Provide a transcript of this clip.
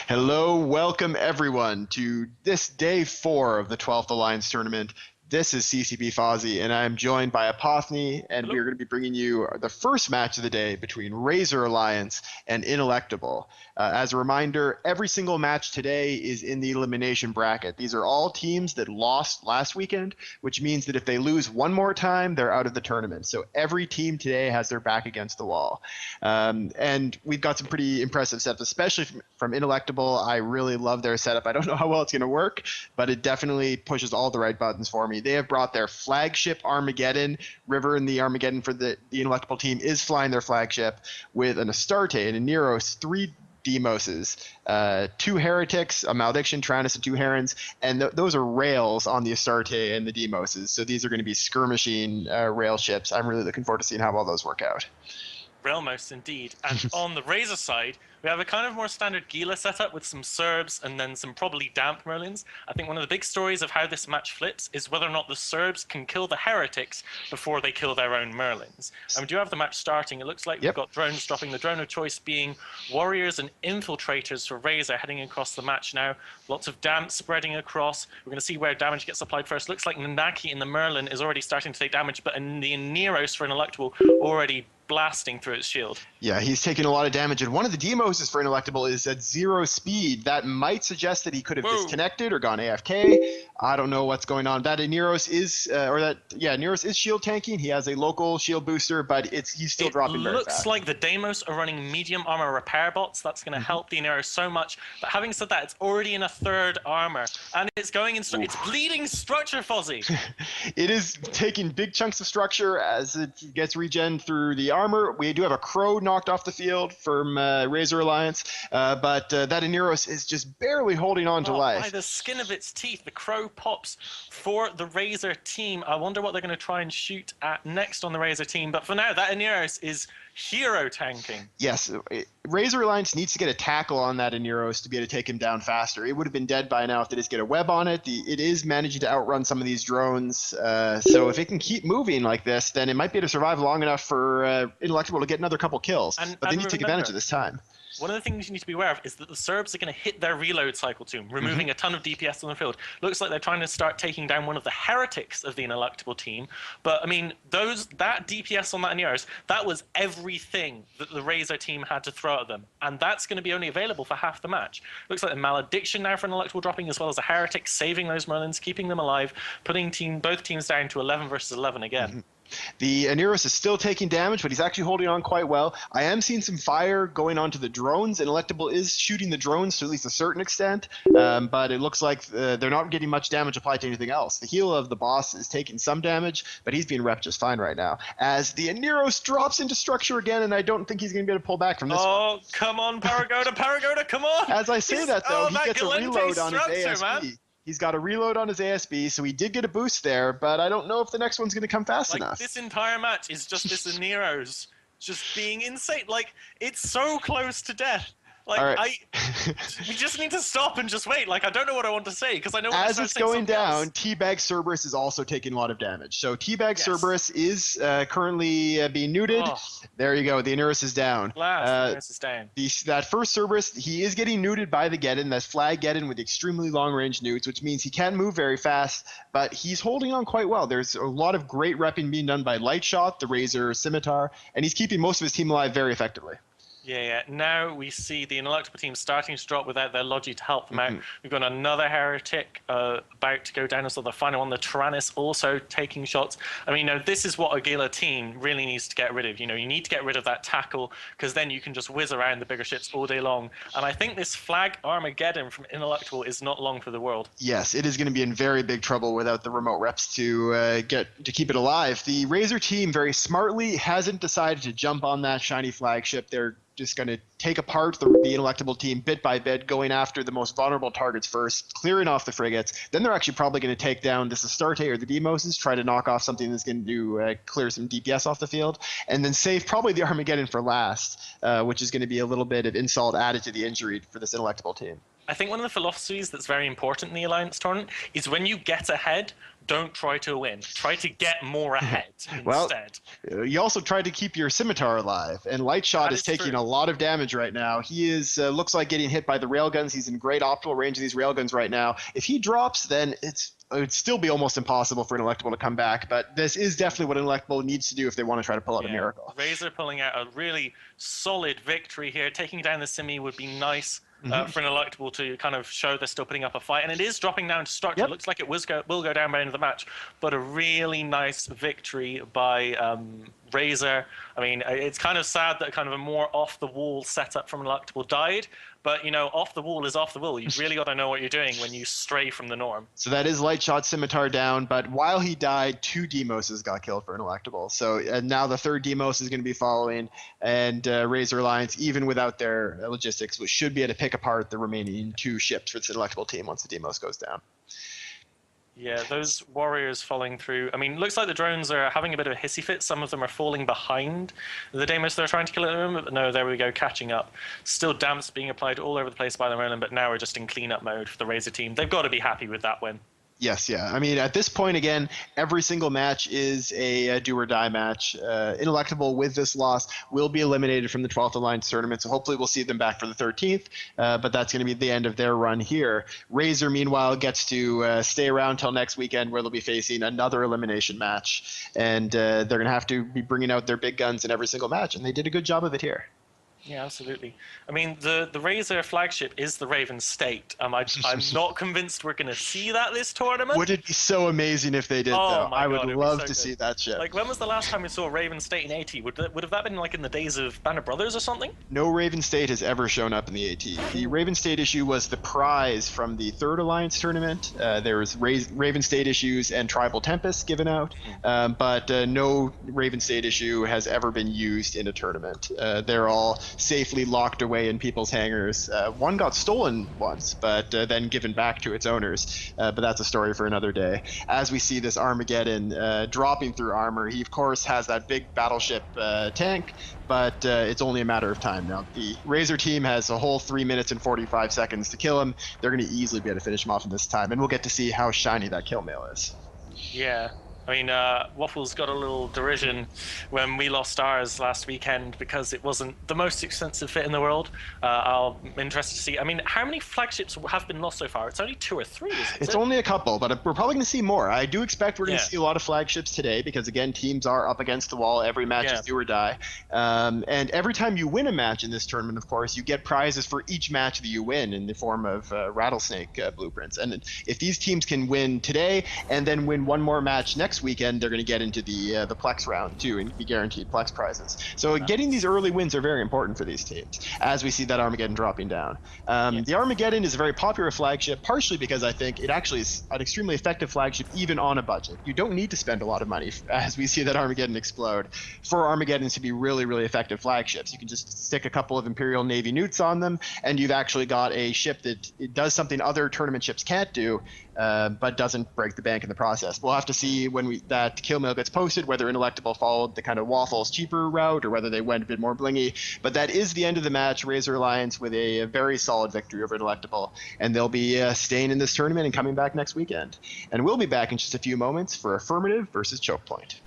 Hello, welcome everyone to this day 4 of the 12th Alliance tournament. This is CCP Fozzie, and I'm joined by Apothony, and Hello. we're going to be bringing you the first match of the day between Razor Alliance and Ineluctable. As a reminder, every single match today is in the elimination bracket. These are all teams that lost last weekend, which means that if they lose one more time, they're out of the tournament. So every team today has their back against the wall. And we've got some pretty impressive setups, especially from Ineluctable. I really love their setup. I don't know how well it's going to work, but it definitely pushes all the right buttons for me. They have brought their flagship Armageddon. River in the Armageddon for the Ineluctable team is flying their flagship with an Astarte and a Neros, 3 Demoses, 2 Heretics, a Malediction, Tyrannus, and 2 Herons, and those are rails on the Astarte and the Demoses. So these are going to be skirmishing rail ships. I'm really looking forward to seeing how well those work out. Realmos indeed. And on the Razor side, we have a kind of more standard Gila setup with some Serbs and then some probably damp Merlins. I think one of the big stories of how this match flips is whether or not the Serbs can kill the Heretics before they kill their own Merlins. And we do have the match starting. It looks like we've got drones dropping, the drone of choice being Warriors and Infiltrators for Razor heading across the match now. Lots of damp spreading across. We're going to see where damage gets applied first. Looks like Nanaki in the Merlin is already starting to take damage, but in the Neros for Ineluctable already blasting through its shield. Yeah, he's taking a lot of damage, and one of the Demoses for Ineluctable is at 0 speed. That might suggest that he could have disconnected or gone AFK. I don't know what's going on. That Neros is, Neros is shield tanking. He has a local shield booster, but he's still dropping very fast. It looks like the Deimos are running medium armor repair bots. That's going to help the Neros so much. But having said that, it's already in a 3rd armor, and it's going in. It's bleeding structure, Fozzie. It is taking big chunks of structure as it gets regen through the armor. We do have a Crow knocked off the field from Razor Alliance, but that Neros is just barely holding on to life. By the skin of its teeth, the Crow pops for the Razor team. I wonder what they're going to try and shoot at next on the Razor team, but for now, that Neros is hero tanking. Yes, Razor Alliance needs to get a tackle on that Neros to be able to take him down faster. It would have been dead by now if they just get a web on it. It is managing to outrun some of these drones, so if it can keep moving like this, then it might be able to survive long enough for Ineluctable to get another couple kills. But they need to take advantage of this time. One of the things you need to be aware of is that the Serbs are going to hit their reload cycle too, removing a ton of DPS on the field. Looks like they're trying to start taking down one of the Heretics of the Ineluctable team. But, I mean, that DPS on that Neros, that was everything that the Razor team had to throw at them. And that's going to be only available for half the match. Looks like the Malediction now for Ineluctable dropping, as well as a Heretic, saving those Merlins, keeping them alive, putting both teams down to 11 versus 11 again. The Neros is still taking damage, but he's actually holding on quite well. I am seeing some fire going onto the drones. Ineluctable is shooting the drones to at least a certain extent, but it looks like they're not getting much damage applied to anything else. The heal of the boss is taking some damage, but he's being repped just fine right now. As the Neros drops into structure again, and I don't think he's going to be able to pull back from this one. Oh, come on, Paragoda, come on! As I say that, though, he gets a reload on his ASB. Man. He's got a reload on his ASB, so he did get a boost there, but I don't know if the next one's going to come fast enough. This entire match is just this Neros just being insane. Like, it's so close to death. Like, we just need to stop and just wait. Like, I don't know what I want to say, because I know as it's going down, Teabag Cerberus is also taking a lot of damage. So Teabag Cerberus is currently being neuted. There you go. The Neros is down. The Neros is down. That first Cerberus, he is getting neuted by the Geddon. That's Flag Geddon with extremely long-range newts, which means he can't move very fast, but he's holding on quite well. There's a lot of great repping being done by Lightshot, the Razor Scimitar, and he's keeping most of his team alive very effectively. Yeah. Now we see the Ineluctable team starting to drop without their Logi to help them out. We've got another Heretic about to go down as well. The final one, the Tyrannus, also taking shots. I mean, this is what a Gila team really needs to get rid of. You need to get rid of that tackle, because then you can just whiz around the bigger ships all day long. And I think this flag Armageddon from Ineluctable is not long for the world. Yes, it is going to be in very big trouble without the remote reps to keep it alive. The Razor team very smartly hasn't decided to jump on that shiny flagship. They're just going to take apart the Ineluctable team bit by bit, going after the most vulnerable targets first, clearing off the frigates. Then they're actually probably going to take down this Astarte or the Demoses, try to knock off something that's going to clear some DPS off the field, and then save probably the Armageddon for last, which is going to be a little bit of insult added to the injury for this Ineluctable team. I think one of the philosophies that's very important in the Alliance tournament is when you get ahead, don't try to win. Try to get more ahead Well, instead. you also tried to keep your scimitar alive, and Lightshot That is is taking true. a lot of damage right now. He is looks like getting hit by the railguns. He's in great optimal range of these railguns right now. If he drops, then it would still be almost impossible for Ineluctable to come back. But this is definitely what Ineluctable needs to do if they want to try to pull out a Yeah, miracle. Razor pulling out a really solid victory here. Taking down the Simi would be nice Mhm. for an Electable to kind of show they're still putting up a fight. And it is dropping down to structure. Yep. Looks like it will go down by the end of the match. But a really nice victory by Razor. I mean, it's kind of sad that kind of a more off-the-wall setup from Electable died. But, you know, off the wall is off the wall. You've really got to know what you're doing when you stray from the norm. So that is Lightshot Scimitar down, but while he died, 2 Demoses got killed for Ineluctable. So now the third Demos is going to be following, and Razor Alliance, even without their logistics, should be able to pick apart the remaining 2 ships for this Ineluctable team once the Demos goes down. Yeah, those warriors falling through. I mean, looks like the drones are having a bit of a hissy fit. Some of them are falling behind the Deimos they're trying to kill at the moment. But no, there we go, catching up. Still damps being applied all over the place by the Merlin, but now we're just in cleanup mode for the Razor team. They've got to be happy with that win. Yes, yeah. I mean, at this point, again, every single match is a do or die match. Ineluctable, with this loss, will be eliminated from the 12th Alliance tournament, so hopefully we'll see them back for the 13th, but that's going to be the end of their run here. Razor, meanwhile, gets to stay around till next weekend, where they'll be facing another elimination match, and they're going to have to be bringing out their big guns in every single match, and they did a good job of it here. Yeah, absolutely. I mean, the Razor flagship is the Raven State. I'm not convinced we're going to see that this tournament. Would it be so amazing if they did, Oh though? my I God, would it'd be love so to good. see that ship. Like, when was the last time we saw Raven State in AT? Would have that been like in the days of Band of Brothers or something? No Raven State has ever shown up in the AT. The Raven State issue was the prize from the Third Alliance tournament. There was Raven State issues and Tribal Tempest given out, but no Raven State issue has ever been used in a tournament. They're all safely locked away in people's hangars. One got stolen once, but then given back to its owners. But that's a story for another day. As we see this Armageddon dropping through armor, he of course has that big battleship tank, but it's only a matter of time now. The Razor team has a whole 3 minutes and 45 seconds to kill him. They're going to easily be able to finish him off in this time, and we'll get to see how shiny that kill mail is. Yeah. I mean, Waffles got a little derision when we lost ours last weekend because it wasn't the most expensive fit in the world. I'm interested to see. I mean, how many flagships have been lost so far? It's only 2 or 3, isn't it? It's only a couple, but we're probably going to see more. I do expect we're going to see a lot of flagships today because, again, teams are up against the wall. Every match is do or die. And every time you win a match in this tournament, of course, you get prizes for each match that you win in the form of rattlesnake blueprints. And if these teams can win today and then win one more match next weekend, they're going to get into the Plex round too and be guaranteed Plex prizes. So getting these early wins are very important for these teams as we see that Armageddon dropping down. The Armageddon is a very popular flagship, partially because I think it actually is an extremely effective flagship even on a budget. You don't need to spend a lot of money as we see that Armageddon explode for Armageddons to be really, really effective flagships. You can just stick a couple of Imperial Navy newts on them and you've actually got a ship that it does something other tournament ships can't do, but doesn't break the bank in the process. We'll have to see when that kill mail gets posted, whether Ineluctable followed the kind of Waffles cheaper route or whether they went a bit more blingy. But that is the end of the match. Razor Alliance with a very solid victory over Ineluctable, and they'll be staying in this tournament and coming back next weekend. And we'll be back in just a few moments for Affirmative versus Choke Point.